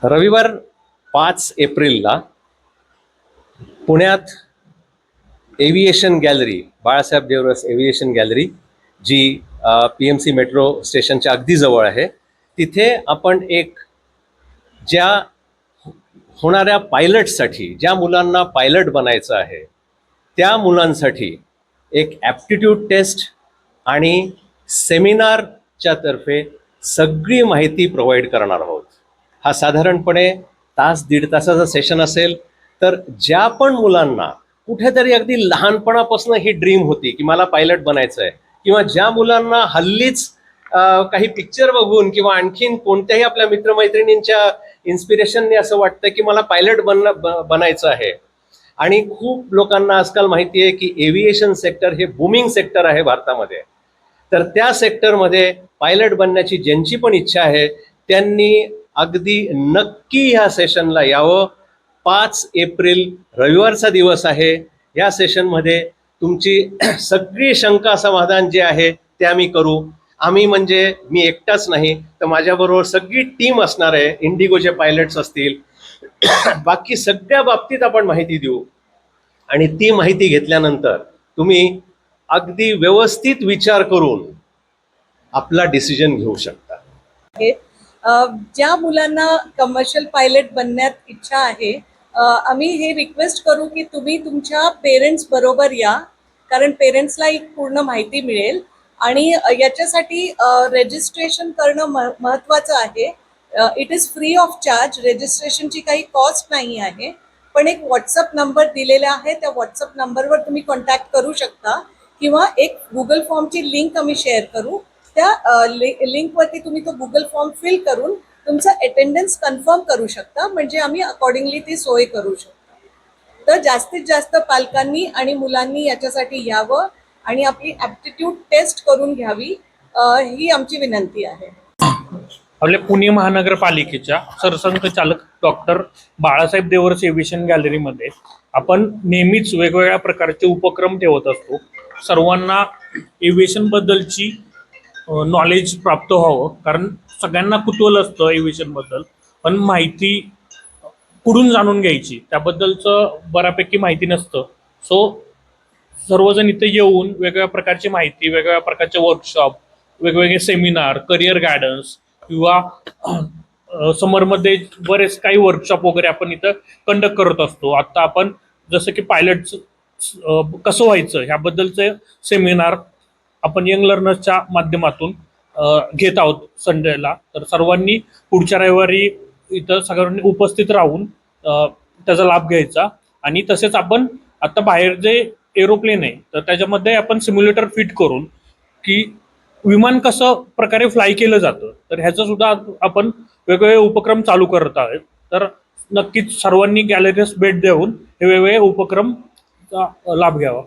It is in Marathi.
रविवार 5 एप्रिलला पुण्यात aviation gallery, Balasaheb Deoras aviation gallery, जी PMC मेट्रो स्टेशनच्या अगदी जवळ आहे, तिथे आपण एक ज्या होणाऱ्या पायलटसाठी, ज्या मुलांना पायलट बनायचं आहे त्या मुलांसाठी एक ॲप्टिट्यूड टेस्ट आणि सेमिनारच्या तर्फे सगळी माहिती प्रोव्हाइड करणार आहोत. हा साधारणपणे तास दीड तासाचा सेशन असेल. तर ज्या पण मुलांना कुठेतरी अगदी लहानपणापासून ही ड्रीम होती की मला पायलट बनायचं आहे, किंवा ज्या मुलांना हल्लीच काही पिक्चर बघून किंवा आणखीन कोणत्याही आपल्या मित्रमैत्रिणींच्या इन्स्पिरेशनने असं वाटतं की मला पायलट बनायचं आहे, आणि खूप लोकांना आजकाल माहिती आहे की एव्हिएशन सेक्टर हे बूमिंग सेक्टर आहे भारतामध्ये, तर त्या सेक्टरमध्ये पायलट बनण्याची ज्यांची पण इच्छा आहे त्यांनी अगदी नक्की ह्या सेशनला यावं. 5 एप्रिल रविवारचा दिवस आहे. या सेशनमध्ये तुमची सगळी शंका समाधान जे आहे ते आम्ही करू. आम्ही म्हणजे मी एकटाच नाही, तर माझ्याबरोबर सगळी टीम असणार आहे. इंडिगोचे पायलट्स असतील, बाकी सगळ्या बाबतीत आपण माहिती देऊ, आणि ती माहिती घेतल्यानंतर तुम्ही अगदी व्यवस्थित विचार करून आपला डिसिजन घेऊ शकता. ज्या मुलांना कमर्शियल पायलट बनण्यात इच्छा आहे, आम्ही हे रिक्वेस्ट करू की तुम्ही तुमच्या पेरेंट्स बरोबर या, कारण पेरेंट्सला एक पूर्ण माहिती मिळेल. आणि याच्यासाठी रजिस्ट्रेशन करणं महत्त्वाचं आहे. It is free of charge. रजिस्ट्रेशनची काही कॉस्ट नाही आहे, पण एक व्हॉट्सअप नंबर दिलेला आहे, त्या व्हॉट्सअप नंबरवर तुम्ही कॉन्टॅक्ट करू शकता, किंवा एक गुगल फॉर्मची लिंक आम्ही शेअर करू. त्या लिंकवरती तुम्ही तो गुगल फॉर्म फिल करून तुमचं अटेंडन्स कन्फर्म करू शकता, म्हणजे आम्ही अकॉर्डिंगली ती सोय करू शकतो. तर जास्तीत जास्त पालकांनी आणि मुलांनी याच्यासाठी यावं आणि आपली ॲप्टिट्यूड टेस्ट करून घ्यावी, ही आमची विनंती आहे. आपल्या पुणे महानगरपालिकेच्या सरसंघचालक डॉक्टर बाळासाहेब देवरस एव्हिएशन गॅलरीमध्ये आपण नेहमीच वेगवेगळ्या प्रकारचे उपक्रम ठेवत असतो. सर्वांना एव्हिएशन बद्दलची नॉलेज प्राप्त व्हावं, कारण सगळ्यांना कुतूहल असतं एव्हिएशन बद्दल, पण माहिती कुठून जाणून घ्यायची त्याबद्दलचं बऱ्यापैकी माहिती नसतं. सो सर्वजण इथे येऊन वेगवेगळ्या प्रकारची माहिती, वेगवेगळ्या प्रकारचे वर्कशॉप, वेगवेगळे सेमिनार, करिअर गायडन्स, किंवा समरमध्ये बरेच काही वर्कशॉप वगैरे आपण इथं कंडक्ट करत असतो. आत्ता आपण जसं की पायलटचं कसं व्हायचं ह्याबद्दलचे सेमिनार आपण यंग लर्नर्सच्या माध्यमातून घेत आहोत संडेला. तर सर्वांनी पुढच्या रविवारी इथं सगळ्यांनी उपस्थित राहून त्याचा लाभ घ्यायचा. आणि तसेच आपण आता बाहेर जे एरोप्लेन आहे तर त्याच्यामध्ये आपण सिम्युलेटर फिट करून की विमान कसं प्रकारे फ्लाय केलं जातं, तर ह्याचं सुद्धा आपण वेगवेगळे उपक्रम चालू करत आहोत. तर नक्कीच सर्वांनी गॅलरीस भेट देऊन हे वेगवेगळे उपक्रमचा लाभ घ्यावा.